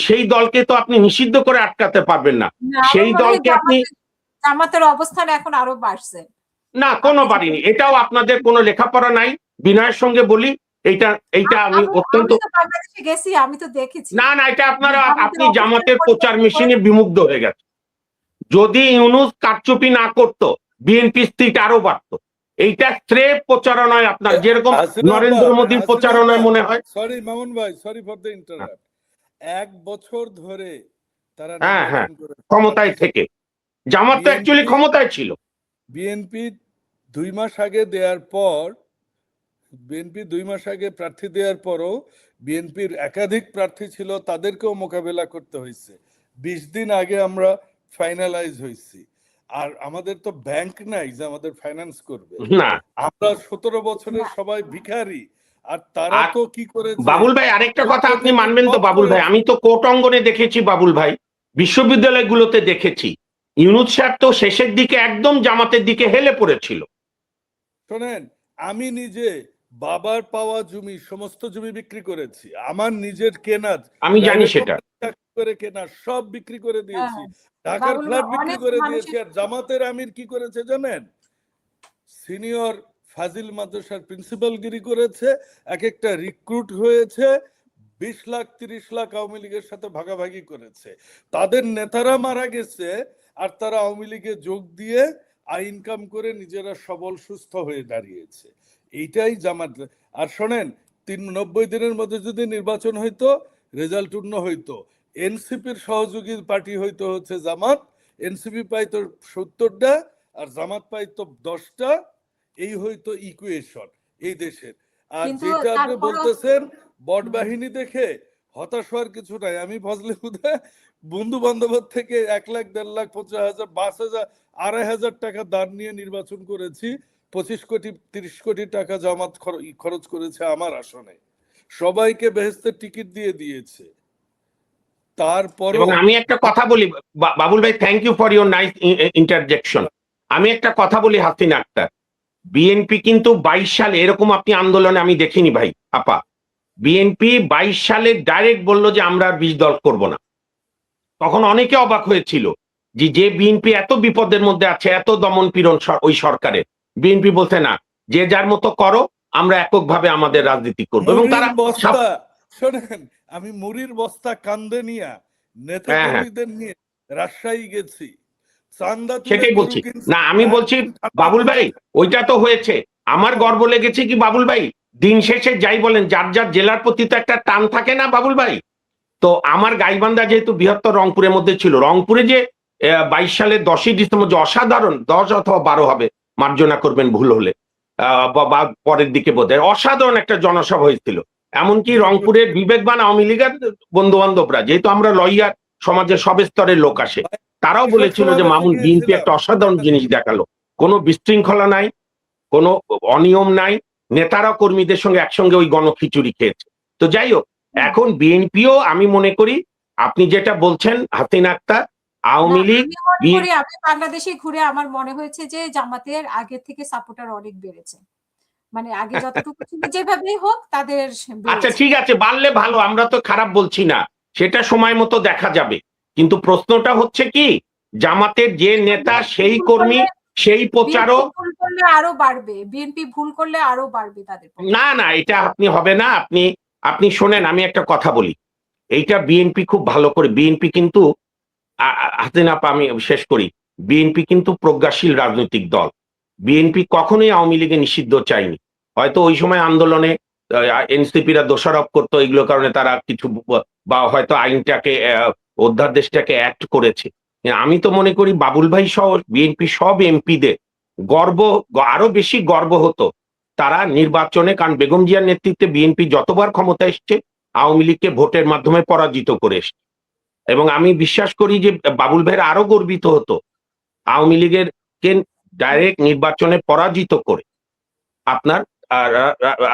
সেই দলকে তো আপনি নিষিদ্ধ করে আটকাতে পারবেন না। সেই দলকে আপনি জামাতের অবস্থান এখন আরো বাড়ছে না কোনো বাড়িনি, এটাও আপনাদের কোনো লেখাপড়া নাই। বিনয়ের সঙ্গে বলি এইটা আমি অত্যন্ত বাংলাদেশে গেছি, আমি তো দেখেছি। না না, এটা আপনি জামাতের প্রচার মেশিনে বিমুগ্ধ হয়ে গেছে। যদি ইউনূস কারচুপি না করতো বিএনপি সিট আরো বাড়তো। এইটা স্রেফ প্রচারণায় আপনার, যেরকম নরেন্দ্র মোদীর প্রচারণায় মনে হয়। সরি মামুন ভাই, সরি ফর দ্য ইন্টারাপ্ট। 1 বছর ধরে তারা হ্যাঁ ক্ষমতায় থেকে জামাত তো অ্যাকচুয়ালি ক্ষমতায় ছিল। বিএনপি 2 মাস আগে দেওয়ার পর, বিএনপি 2 মাস আগে প্রার্থী দেওয়ার পরও বিএনপির একাধিক প্রার্থী ছিল, তাদেরকেও মোকাবেলা করতে হয়েছে। 20 দিন আগে আমরা ফাইনালাইজ হয়েছি। আর আমাদের তো ব্যাংক নাই যে আমাদের ফাইন্যান্স করবে না। আমরা 17 বছরের সবাই ভিখারি। আর তারা তো কি করেছে বাবুল ভাই, আরেকটা কথা আপনি মানবেন তো বাবুল ভাই, আমি তো কোর্ট অঙ্গনে দেখেছি বাবুল ভাই, বিশ্ববিদ্যালয়গুলোতে দেখেছি, ইউনূস সাহেব তো শেষের দিকে একদম জামাতের দিকে হেলে পড়েছিল। শোনেন, আমি নিজে বাবার পাওয়া জমি, সমস্ত জমি বিক্রি করেছি, আমার নিজের কেনা, আমি জানি সেটা করে কেনা সব বিক্রি করে দিয়েছি, ঢাকার ফ্ল্যাট বিক্রি করে দিয়েছি। আর জামাতের আমির কি করেছে জানেন? সিনিয়র ফাজিল মাদ্রাসার প্রিন্সিপালগিরি করেছে, এক একটা রিক্রুট হয়েছে, 20 লাখ 30 লাখ আওয়ামী লীগের সাথে ভাগাভাগি করেছে। তাদের নেতারা মারা গেছে আর তারা আওয়ামী লীগে যোগ দিয়ে ইনকাম করে নিজেরা সবল সুস্থ হয়ে দাঁড়িয়েছে। এইটাই জামাত। আর শোনেন, 90 দিনের মধ্যে যদি নির্বাচন হইতো, রেজাল্ট উন্ন হইতো, এনসিপির সহযোগী পার্টি হইতো হচ্ছে জামাত, এনসিপি পাইতো 70টা আর জামাত পাইতো 10টা, এই হইতো ইকুয়েশন এই দেশের। আর যেটা আপনি বলতেছেন বট বাহিনী দেখে হতাশ হওয়ার কিছু নাই। আমি ফজলে হুদা বন্ধু বান্ধবের থেকে 1 লাখ 1.5 লাখ 50,000 5,000 2,500 টাকা দান নিয়ে নির্বাচন করেছি। 25 কোটি 30 কোটি টাকা জামাত খরচ করেছে আমার আসনে, সবাইকে বেহেশতের টিকিট দিয়ে দিয়েছে। তারপর আমি একটা কথা বলি বাবুল ভাই, thank you for your nice interjection. আমি একটা কথা বলি হাসিনা আক্তার, বিএনপি কিন্তু 22 সালে এরকম আপনি আন্দোলনে আমি দেখিনি ভাই আপা। বিএনপি 22 সালে ডাইরেক্ট বলল যে আমরা 20 দল করব না। তখন অনেকে অবাক হয়েছিল যে বিএনপি এত বিপদের মধ্যে আছে, এত দমন পীড়ন ওই সরকারের, বিএনপি বলছে না, যে যার মতো করো, আমরা এককভাবে আমাদের রাজনীতি করবো। এবং তারা শোনেন, আমি মুড়ির বস্তা কান্দে নিয়ে নেতা কর্মীদের নিয়ে রাজশাহী গেছি, সেটাই বলছি না, আমি বলছি বাবুল ভাই ওইটা তো হয়েছে। আমার গর্ব লেগেছে কি বাবুল ভাই, দিন শেষে যাই বলেন, যার যার জেলার প্রতি তো একটা টান থাকে না বাবুল ভাই। তো আমার গাইবান্ধা যেহেতু বৃহত্তর রংপুরের মধ্যে ছিল, রংপুরে যে 22 সালের 10ই ডিসেম্বর যে অসাধারণ, 10 অথবা 12 হবে, মার্জনা করবেন ভুল হলে, বা পরের দিকে বোধহয় অসাধারণ একটা জনসভা হয়েছিল। এমনকি রংপুরের বিবেকবান আওয়ামী লীগের বন্ধু বান্ধবরা, যেহেতু আমরা লয়ার, সমাজের সব স্তরের লোক আসে, তারাও বলেছিল যে মামুন বিএনপি একটা অসাধারণ জিনিস দেখালো, কোনো বিশৃঙ্খলা নাই, কোনো অনিয়ম নাই, নেতারা কর্মীদের সঙ্গে একসঙ্গে ওই গণখিচুড়ি খেয়েছে। তো যাই হোক, এখন বিএনপিও আমি মনে করি আপনি যেটা বলছেন হাসিনা আক্তার, আওয়ামী লীগ, আমি বাংলাদেশে ঘুরে আমার মনে হয়েছে যে জামাতের আগে থেকে সাপোর্টার অনেক বেড়েছে, মানে আগে যতটুকু ছিল যেভাবেই হোক তাদের। আচ্ছা ঠিক আছে, বাড়লে ভালো, আমরা তো খারাপ বলছি না, সেটা সময় মতো দেখা যাবে। কিন্তু প্রশ্নটা হচ্ছে কি, জামাতের যে নেতা সেই কর্মী সেই প্রচারক, ভুল করলে আরো বাড়বে, বিএনপি ভুল করলে আরো বাড়বে তাদের। না না, এটা আপনি হবে না। আপনি শোনেন, আমি একটা কথা বলি, এইটা বিএনপি খুব ভালো করে, বিএনপি কিন্তু হাসিনা আপা আমি শেষ করি, বিএনপি কিন্তু প্রজ্ঞাশীল রাজনৈতিক দল। বিএনপি কখনোই আওয়ামী লীগে নিষিদ্ধ চায়নি। হয়তো ওই সময় আন্দোলনে এনসিপিরা দোষারোপ করতো, এগুলোর কারণে তারা কিছু, বা হয়তো আইনটাকে অধ্যাদেশটাকে অ্যাক্ট করেছে। আমি তো মনে করি বাবুল ভাই সহ বিএনপি সব এমপিদের আরো বেশি গর্ব হতো তারা নির্বাচনে, কারণ বেগম জিয়ার নেতৃত্বে বিএনপি যতবার ক্ষমতা এসছে আওয়ামী লীগকে ভোটের মাধ্যমে পরাজিত করে এসছে। এবং আমি বিশ্বাস করি যে বাবুল ভাইয়ের আরো গর্বিত হতো আওয়ামী লীগের কে ডাইরেক্ট নির্বাচনে পরাজিত করে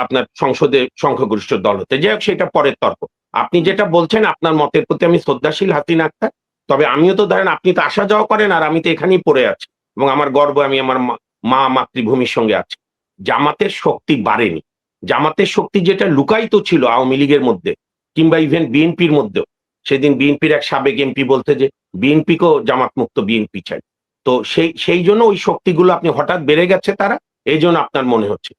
আপনার সংসদে সংখ্যাগরিষ্ঠ দল হতে। যাই হোক, সেটা পরের তর্ক। আপনি যেটা বলছেন আপনার মতের প্রতি আমি শ্রদ্ধাশীল হাসিনা আক্তার, তবে আমিও তো ধরেন আপনি তো আসা যাওয়া করেন আর আমি তো এখানেই পড়ে আছি, এবং আমার গর্ব আমি আমার মা মাতৃভূমির সঙ্গে আছি। জামাতের শক্তি বাড়েনি, জামাতের শক্তি যেটা লুকায়িত ছিল আওয়ামী লীগের মধ্যে কিংবা ইভেন বিএনপির মধ্যেও, সেদিন বিএনপির এক সাবেক এমপি বলতে যে বিএনপিকেও জামাত মুক্ত বিএনপি চাই। তো সেই জন্য ওই শক্তিগুলো আপনি হঠাৎ বেড়ে গেছে তারা, এই জন্য আপনার মনে হচ্ছে।